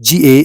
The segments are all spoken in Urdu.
G.A.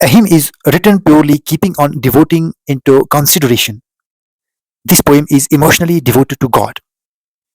A hymn is written purely keeping on devoting into consideration. This poem is emotionally devoted to God.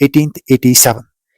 1887,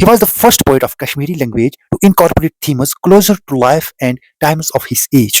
He was the first poet of Kashmiri language to incorporate themes closer to life and times of his age.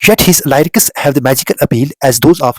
Yet his lyrics have the magical appeal as those of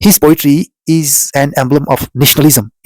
His poetry is an emblem of nationalism,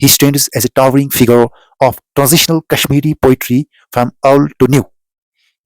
He stands as a towering figure of transitional Kashmiri poetry from old to new,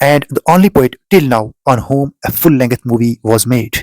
and the only poet till now on whom a full-length movie was made,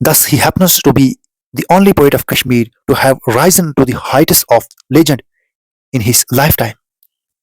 Thus he happens to be the only poet of Kashmir to have risen to the heights of legend in his lifetime.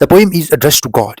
The poem is addressed to God,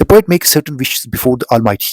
The poet makes certain wishes before the Almighty,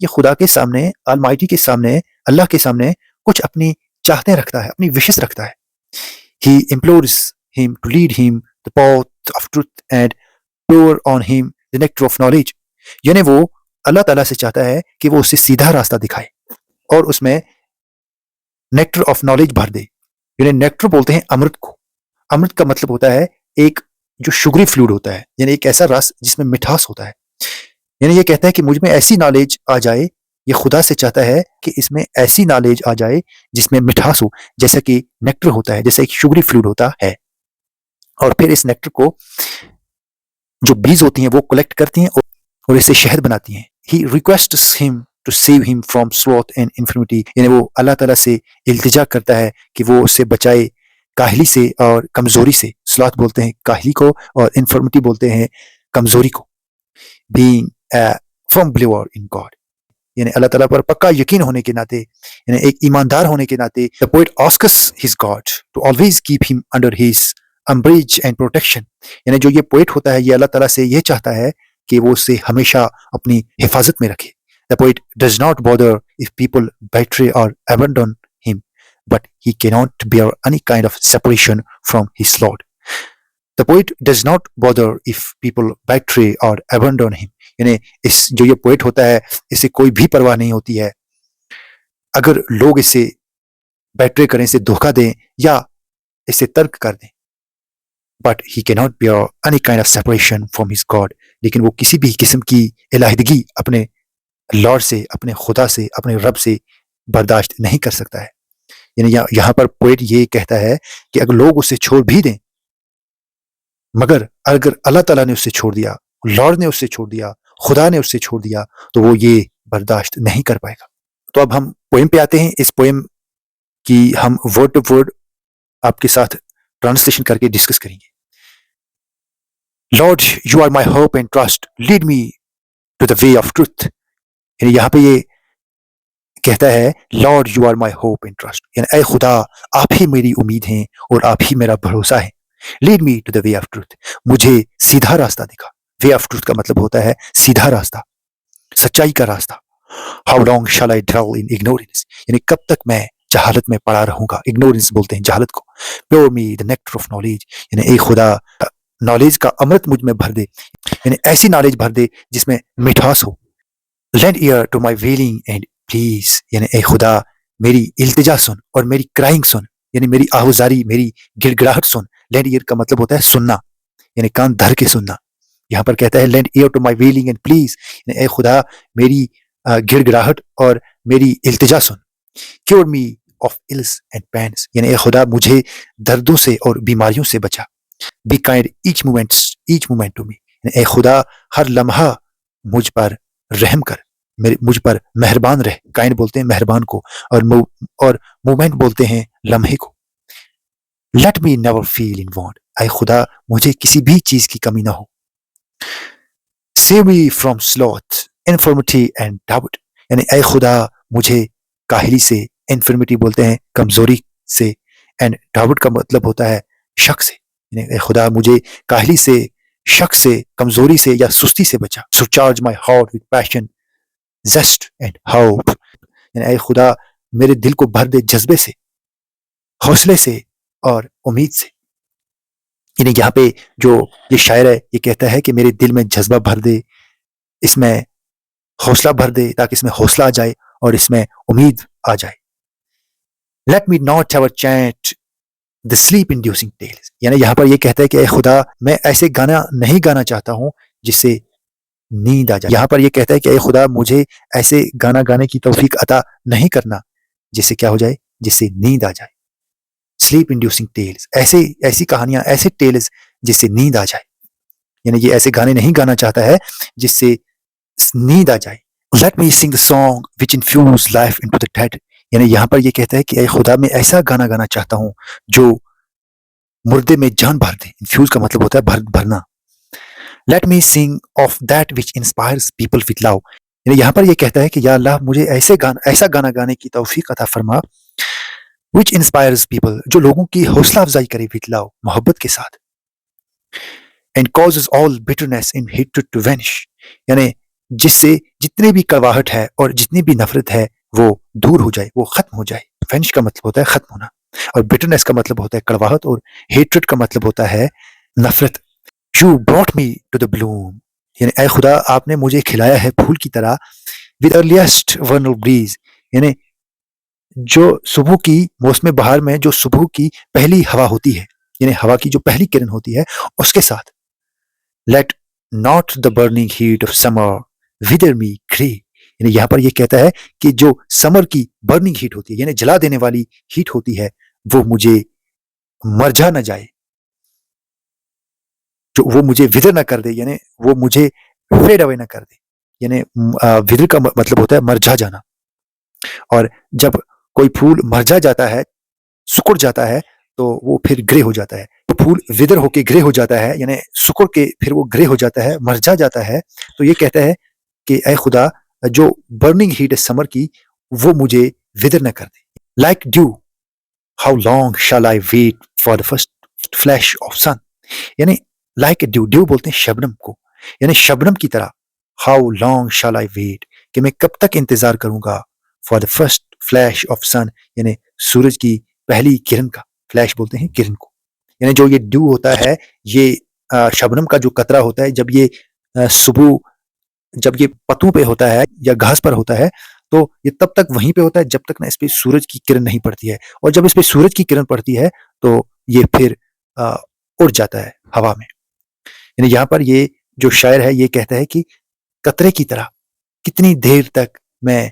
یہ خدا کے سامنے، آلمائٹی کے سامنے، اللہ کے سامنے کچھ اپنی چاہتے رکھتا ہے، اپنی وشز رکھتا ہے. He implores him to lead him the path of truth and pour on him the nectar of knowledge. یعنی وہ اللہ تعالیٰ سے چاہتا ہے کہ وہ اسے سیدھا راستہ دکھائے اور اس میں نیکٹر آف نالج بھر دے. یعنی نیکٹر بولتے ہیں امرت کو. امرت کا مطلب ہوتا ہے ایک جو شگری فلوڈ ہوتا ہے، یعنی ایک ایسا رس جس میں مٹھاس ہوتا ہے. یعنی یہ کہتا ہے کہ مجھ میں ایسی نالج آ جائے، یہ خدا سے چاہتا ہے کہ اس میں ایسی نالج آ جائے جس میں مٹھاس ہو، جیسا کہ نیکٹر ہوتا ہے، جیسا ایک شگری فلوڈ ہوتا ہے. اور پھر اس نیکٹر کو جو بیز ہوتی ہیں وہ کلیکٹ کرتی ہیں اور اسے شہد بناتی ہیں. He requests him to save him from sloth and infirmity. یعنی وہ اللہ تعالیٰ سے التجا کرتا ہے کہ وہ اسے بچائے کاہلی سے اور کمزوری سے. سلوت بولتے ہیں کاہلی کو اور انفرمٹی بولتے ہیں کمزوری کو. Being a firm believer in God. یعنی اللہ تعالیٰ پر پکا یقین ہونے کے ناطے، یعنی ایک ایماندار ہونے کے ناطے the poet asks his God to always keep him under his umbrage and protection. یعنی جو یہ پوئٹ ہوتا ہے یہ اللہ تعالیٰ سے یہ چاہتا ہے کہ وہ اسے ہمیشہ اپنی حفاظت میں رکھے. The poet does not bother if people betray or abandon him, but he cannot bear any kind of separation from his Lord. The poet does not bother if people betray or abandon him. یعنی اس جو یہ پوئٹ ہوتا ہے اسے کوئی بھی پرواہ نہیں ہوتی ہے اگر لوگ اسے بیٹرے کریں، اسے دھوکہ دیں یا اسے ترک کر دیں. But he cannot bear any kind of separation from his God. لیکن وہ کسی بھی قسم کی علیحدگی اپنے لارڈ سے، اپنے خدا سے، اپنے رب سے برداشت نہیں کر سکتا ہے. یعنی یہاں پر پوئٹ یہ کہتا ہے کہ اگر لوگ اسے چھوڑ بھی دیں، مگر اگر اللہ تعالیٰ نے اسے چھوڑ دیا، لارڈ نے اسے چھوڑ دیا، خدا نے اسے چھوڑ دیا، تو وہ یہ برداشت نہیں کر پائے گا. تو اب ہم پوئم پہ آتے ہیں. اس پوئم کی ہم ورڈ ٹو ورڈ آپ کے ساتھ ٹرانسلیشن کر کے ڈسکس کریں گے. Lord, you are my hope and trust. Lead me to the way of truth. یعنی یہاں پہ یہ کہتا ہے Lord, you are my hope and trust. یعنی اے خدا آپ ہی میری امید ہیں اور آپ ہی میرا بھروسہ ہے. Lead me to the way of truth. مجھے سیدھا راستہ دکھا. Way of truth کا مطلب ہوتا ہے سیدھا راستہ، سچائی کا راستہ. How long shall I dwell in ignorance. یعنی کب تک میں جہالت میں پڑا رہوں گا. Ignorance بولتے ہیں جہالت کو. Pour me the nectar of knowledge. یعنی اے خدا نالج کا امرت مجھ میں بھر دے، یعنی ایسی نالج بھر دے جس میں مٹھاس ہو. Lend ear to my wailing and please. یعنی اے خدا میری التجا سن اور میری کرائنگ سن، یعنی میری آہوزاری، میری گڑ گڑاہٹ سن. Lend ear کا مطلب ہوتا ہے سننا، یعنی کان دھر کے سننا. یہاں پر کہتا ہے Lend ear to my wailing and please. یعنی اے خدا میری گڑ گڑاہٹ اور میری التجا سن. Cure me of ills and pains. یعنی اے خدا مجھے دردوں سے اور بیماریوں سے بچا. Be kind each moment to me. اے خدا ہر لمحہ مجھ پر رحم کر، مجھ پر مہربان رہ. کائنڈ بولتے ہیں مہربان کو، اور مومنٹ بولتے ہیں لمحے کو. Let me never feel in want. اے خدا مجھے کسی بھی چیز کی کمی نہ ہو. Save me from sloth, infirmity and doubt. یعنی اے خدا مجھے کاہلی سے، انفرمٹی بولتے ہیں کمزوری سے، اینڈ ڈاؤٹ کا مطلب ہوتا ہے شک سے. یعنی اے خدا مجھے کاہلی سے، شک سے، کمزوری سے یا سستی سے بچا. So charge my heart with passion, zest and hope. یعنی اے خدا میرے دل کو بھر دے جذبے سے، حوصلے سے اور امید سے. یعنی یہاں پہ جو یہ شاعر ہے یہ کہتا ہے کہ میرے دل میں جذبہ بھر دے، اس میں حوصلہ بھر دے تاکہ اس میں حوصلہ آ جائے اور اس میں امید آ جائے. Let me not ever chant the sleep inducing tales. یعنی یہاں پر یہ کہتا ہے کہ اے خدا میں ایسے گانا نہیں گانا چاہتا ہوں جس سے نیند آ جائے. یہاں پر یہ کہتا ہے کہ اے خدا مجھے ایسے گانا گانے کی توفیق عطا نہیں کرنا جس سے کیا ہو جائے، جس سے نیند آ جائے. sleep inducing tales. ایسی کہانیاں، ایسے ٹیلز جس سے نیند آ جائے. یعنی یہ ایسے گانے نہیں گانا چاہتا ہے جس سے نیند آ جائے. Let me sing the song which infuse life into the dead. یعنی یہاں پر یہ کہتا ہے کہ اے خدا میں ایسا گانا گانا چاہتا ہوں جو مردے میں جان بھر دے. انفیوز کا مطلب ہوتا ہے بھرنا. Let me sing of that which inspires people with love. یعنی یہاں پر یہ کہتا ہے کہ یا اللہ مجھے ایسا گانا گانے کی توفیق عطا فرما which inspires people. جو لوگوں کی حوصلہ افزائی کرے with love. محبت کے ساتھ. And causes all bitterness and hatred to vanish. یعنی جس سے جتنی بھی کڑواہٹ ہے اور جتنی بھی نفرت ہے وہ دور ہو جائے، وہ ختم ہو جائے۔ وینش کا مطلب ہوتا ہے ختم ہونا، اور بٹرنس کا مطلب ہوتا ہے کڑواہٹ، اور ہیٹرڈ کا مطلب ہوتا ہے نفرت۔ You brought me to the bloom، یعنی اے خدا آپ نے مجھے کھلایا ہے پھول کی طرح، with earliest vernal breeze، یعنی جو صبح کی موسم بہار میں جو صبح کی پہلی ہوا ہوتی ہے، یعنی ہوا کی جو پہلی کرن ہوتی ہے اس کے ساتھ۔ let not the burning heat of summer wither me grey، یعنی یہاں پر یہ کہتا ہے کہ جو سمر کی برننگ ہیٹ ہوتی ہے، یعنی جلا دینے والی ہیٹ ہوتی ہے، وہ مجھے مرجھا نہ جائے، جو وہ مجھے ودر نہ کر دے، یعنی وہ مجھے فیڈ اوے نہ کر دے، یعنی ودر کا مطلب ہوتا ہے مرجھا جانا۔ اور جب کوئی پھول مرجھا جاتا ہے، سکڑ جاتا ہے، تو وہ پھر گرے ہو جاتا ہے۔ پھول ودر ہو کے گرے ہو جاتا ہے، یعنی سکڑ کے پھر وہ گرے ہو جاتا ہے، مرجھا جاتا ہے، تو یہ کہتا ہے کہ اے خدا جو برننگ ہیٹ ہے سمر کی، وہ مجھے ودر نہ کر دے۔ Like dew how long shall I wait for the first flash of sun, یعنی لائک ڈیو، ڈیو بولتے ہیں شبنم کو، یعنی شبنم کی طرح۔ How long shall I wait, کہ میں کب تک انتظار کروں گا، for the first flash of sun, یعنی سورج کی پہلی کرن کا، فلیش بولتے ہیں کرن کو، یعنی جو یہ ڈیو ہوتا ہے، یہ شبنم کا جو قطرہ ہوتا ہے، جب یہ صبح جب یہ پتوں پہ ہوتا ہے یا گھاس پر ہوتا ہے، تو یہ تب تک وہیں پہ ہوتا ہے جب تک نہ اس پہ سورج کی کرن نہیں پڑتی ہے، اور جب اس پہ سورج کی کرن پڑتی ہے تو یہ پھر اڑ جاتا ہے ہوا میں۔ یعنی یہاں پر یہ جو شاعر ہے یہ کہتا ہے کہ قطرے کی طرح کتنی دیر تک میں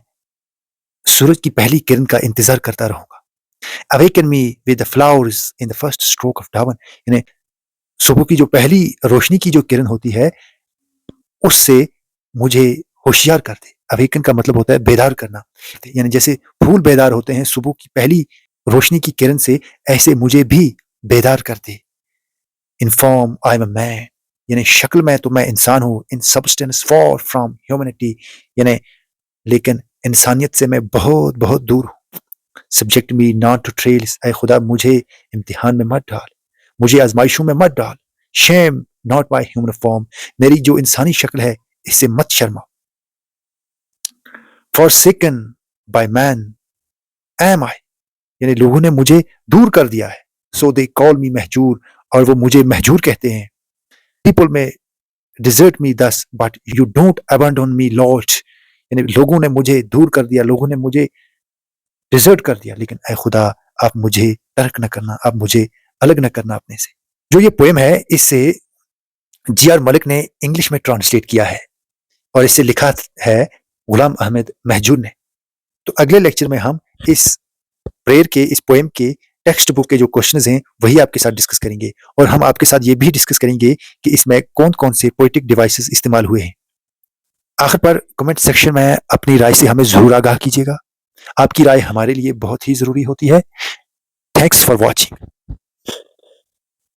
سورج کی پہلی کرن کا انتظار کرتا رہوں گا۔ Awaken me with the flowers in the first stroke of dawn، یعنی صبح کی جو پہلی روشنی کی جو کرن ہوتی ہے اس سے مجھے ہوشیار کر دے۔ اویکن کا مطلب ہوتا ہے بیدار کرنا، یعنی جیسے پھول بیدار ہوتے ہیں صبح کی پہلی روشنی کی کرن سے، ایسے مجھے بھی بیدار کر دے۔ In form I am a man، یعنی شکل میں تو میں انسان ہوں، in substance far from humanity، یعنی لیکن انسانیت سے میں بہت بہت دور ہوں۔ subject me not to trials، اے خدا مجھے امتحان میں مت ڈال، مجھے آزمائشوں میں مت ڈال۔ shame not my human form، میری جو انسانی شکل ہے اس سے مت Sharma. forsaken by man am I، یعنی لوگوں نے مجھے دور کر دیا ہے، so they call me Mahjoor, اور وہ مجھے مہجور کہتے ہیں۔ people may desert me thus but you don't abandon me Lord، یعنی لوگوں نے مجھے دور کر دیا، لوگوں نے مجھے ڈیزرٹ کر دیا، لیکن اے خدا آپ مجھے ترک نہ کرنا، آپ مجھے الگ نہ کرنا اپنے سے۔ جو یہ پوئم ہے اس سے جی آر ملک نے انگلش میں ٹرانسلیٹ کیا ہے، اور اس سے لکھا ہے غلام احمد مہجور نے۔ تو اگلے لیکچر میں ہم اس پریئر کے، اس پوئم کے ٹیکسٹ بک کے جو کوشچنز ہیں وہی آپ کے ساتھ ڈسکس کریں گے، اور ہم آپ کے ساتھ یہ بھی ڈسکس کریں گے کہ اس میں کون کون سے پوئٹک ڈیوائسز استعمال ہوئے ہیں۔ آخر پر کمنٹ سیکشن میں اپنی رائے سے ہمیں ضرور آگاہ کیجیے گا، آپ کی رائے ہمارے لیے بہت ہی ضروری ہوتی ہے۔ Thanks for watching.